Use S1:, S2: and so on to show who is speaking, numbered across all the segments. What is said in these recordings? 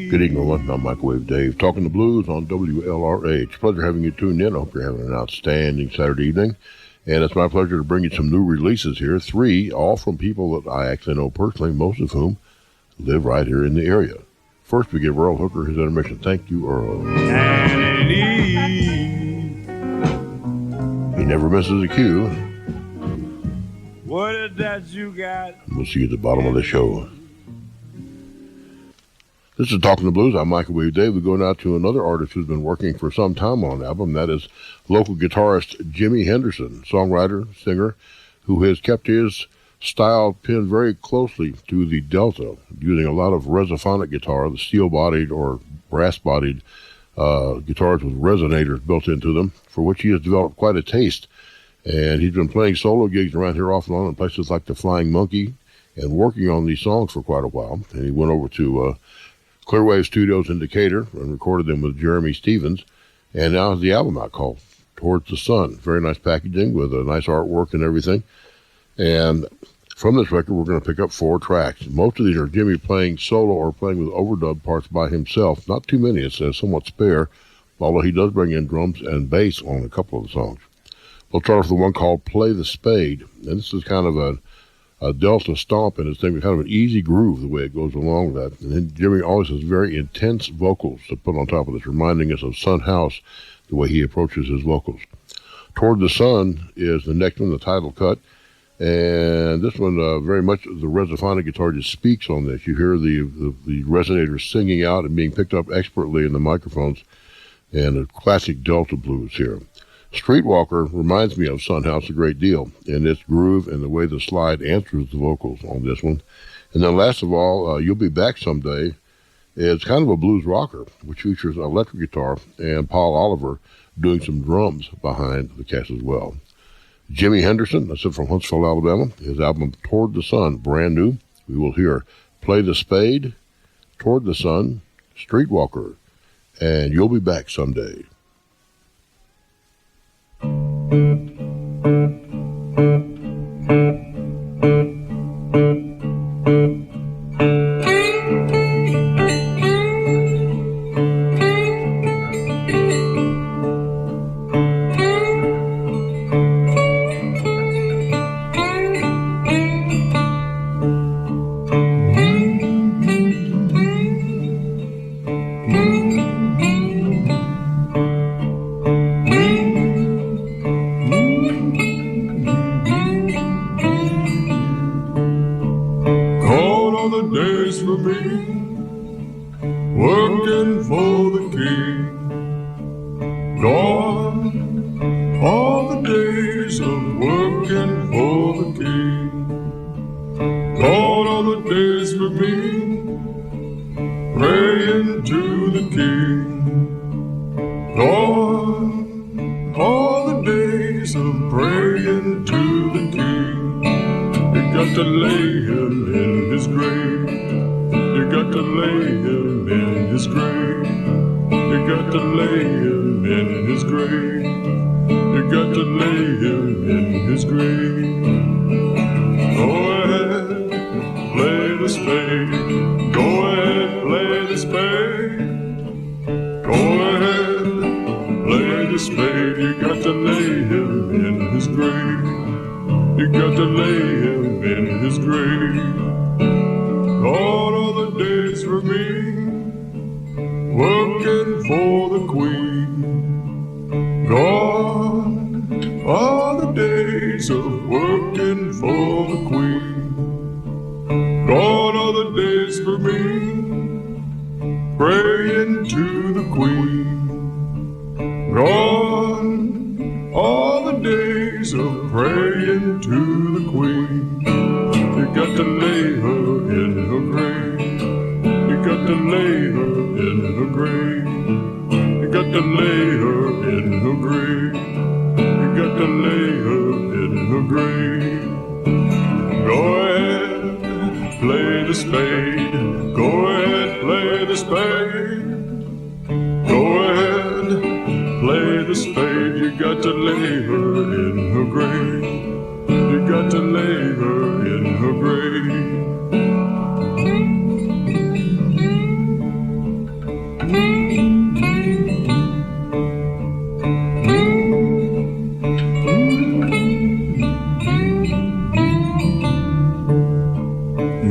S1: Good evening, everyone. I'm Microwave Dave, talking the blues on WLRH. Pleasure having you tuned in. I hope you're having an outstanding Saturday evening. And it's my pleasure to bring you some new releases here. 3, all from people that I actually know personally, most of whom live right here in the area. First, we give Earl Hooker his intermission. Thank you, Earl. He never misses a cue.
S2: What is that you got?
S1: We'll see you at the bottom of the show. This is Talking the Blues. I'm Microwave Dave. We're going out to another artist who's been working for some time on an album. That is local guitarist Jimmy Henderson, songwriter, singer, who has kept his style pinned very closely to the Delta, using a lot of resophonic guitar, the steel-bodied or brass-bodied guitars with resonators built into them, for which he has developed quite a taste. And he's been playing solo gigs around here off and on in places like the Flying Monkey and working on these songs for quite a while. And he went over to Clearwave Studios in Decatur and recorded them with Jeremy Stevens. And now has the album out called Towards the Sun. Very nice packaging with a nice artwork and everything. And from this record, we're going to pick up 4 tracks. Most of these are Jimmy playing solo or playing with overdub parts by himself. Not too many. It's somewhat spare, although he does bring in drums and bass on a couple of the songs. We'll start off with the one called Play the Spade. And this is kind of a Delta stomp in his thing, kind of an easy groove the way it goes along with that. And then Jimmy always has very intense vocals to put on top of this, reminding us of Son House, the way he approaches his vocals. Toward the Sun is the next one, the title cut. And this one, very much the resophonic guitar just speaks on this. You hear the resonators singing out and being picked up expertly in the microphones, and a classic Delta blues here. Streetwalker reminds me of Son House a great deal in its groove and the way the slide answers the vocals on this one. And then last of all, You'll Be Back Someday is kind of a blues rocker, which features electric guitar and Paul Oliver doing some drums behind the cast as well. Jimmy Henderson, that's it from Huntsville, Alabama. His album Toward the Sun, brand new. We will hear Play the Spade, Toward the Sun, Streetwalker, and You'll Be Back Someday.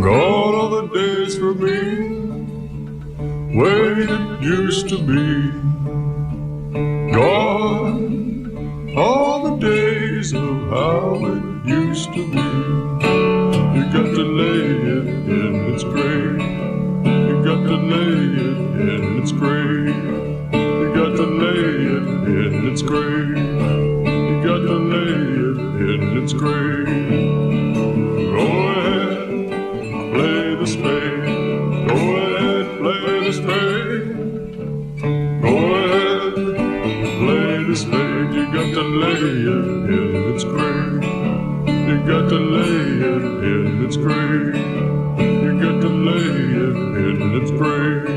S2: Gone are the days for me, way it used to be. Gone are the days of how it used to be. You got to lay it in its grave. You got to lay it in its grave. You got to lay it in its grave. You got to lay it in its grave. Go ahead, play the spade. Go ahead, play the spade. Go ahead, play the spade. You got to lay it in its grave. You got to lay it in its grave. You got to lay it in its grave.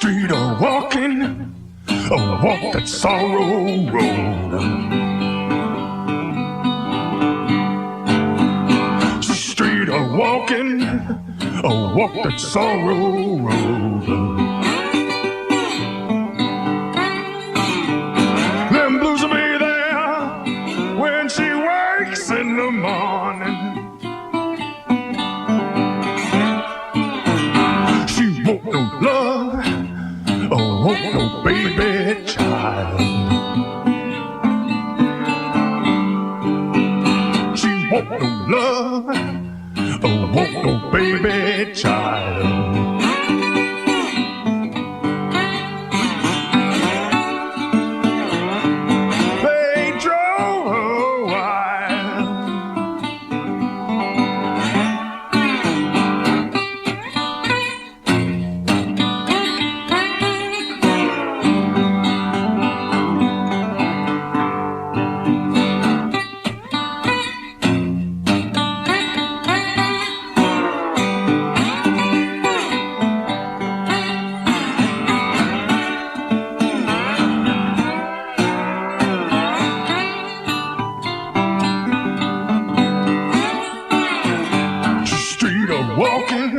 S2: street a walking, walk that sorrow road. Street a walking, walk that sorrow road. Them blues will be there when she wakes in the morning. She won't no love, won't no baby child. She won't no love, won't no baby child. They drove her wild. Street a walking,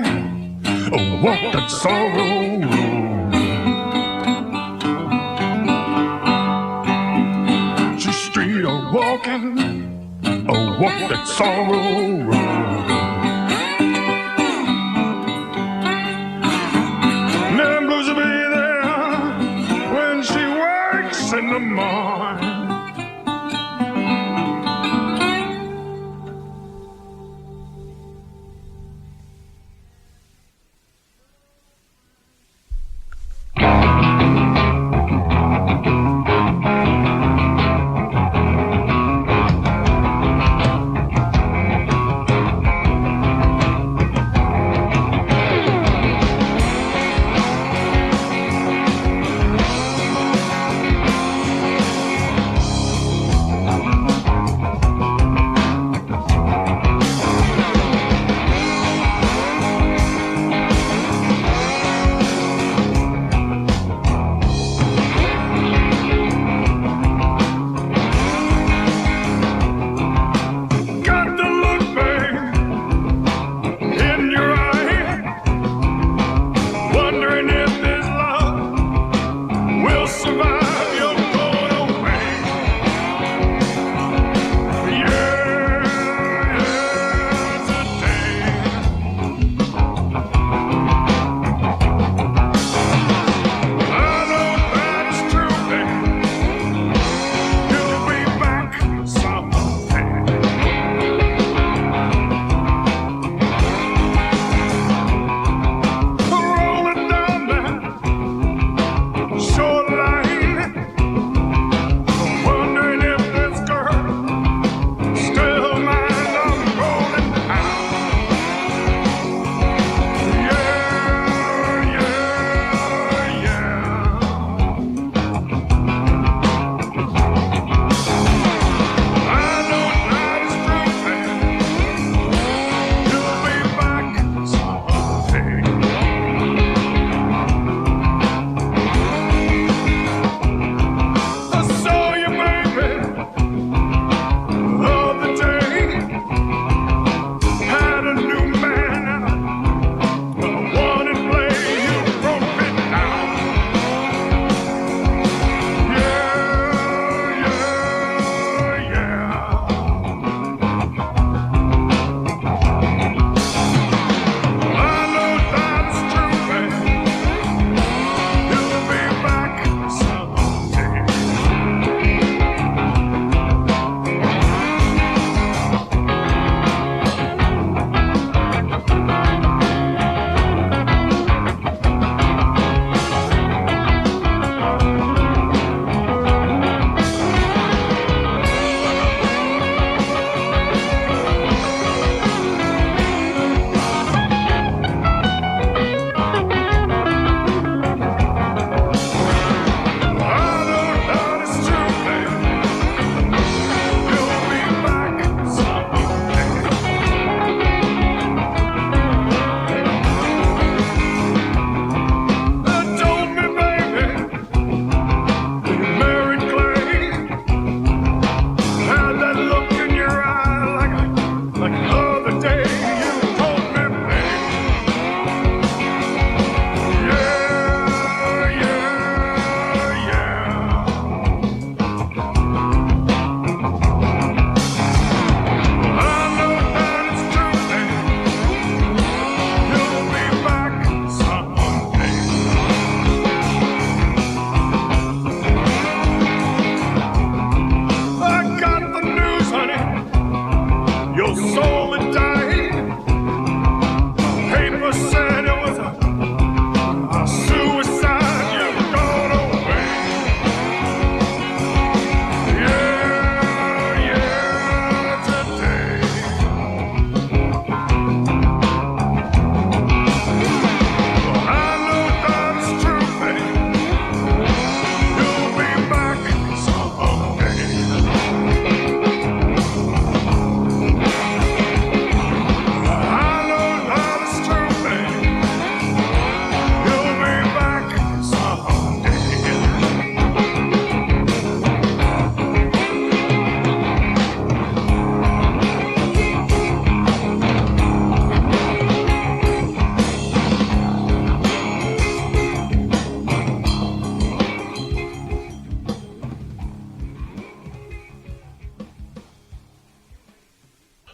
S2: walk that sorrow road. She street a walking, walk that sorrow road. Them blues will be there when she wakes in the morning.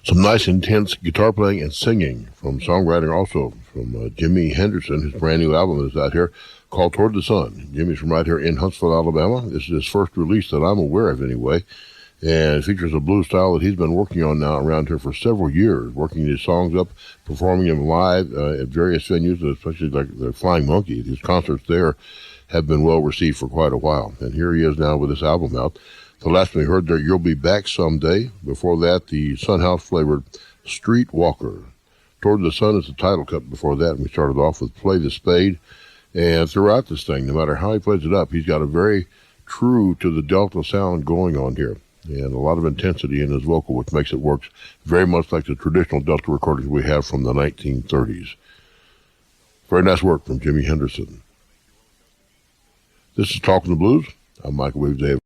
S1: Some nice, intense guitar playing and singing from songwriting also from Jimmy Henderson. His brand new album is out here called Toward the Sun. Jimmy's from right here in Huntsville, Alabama. This is his first release that I'm aware of anyway. And it features a blues style that he's been working on now around here for several years, working his songs up, performing them live at various venues, especially like the Flying Monkey. His concerts there have been well received for quite a while. And here he is now with this album out. The last one we heard there, You'll Be Back Someday. Before that, the Sunhouse-flavored Street Walker. Toward the Sun is the title cut before that, and we started off with Play the Spade. And throughout this thing, no matter how he plays it up, he's got a very true to the Delta sound going on here. And a lot of intensity in his vocal, which makes it work very much like the traditional Delta recordings we have from the 1930s. Very nice work from Jimmy Henderson. This is Talkin' the Blues. I'm Michael Weaves Davis.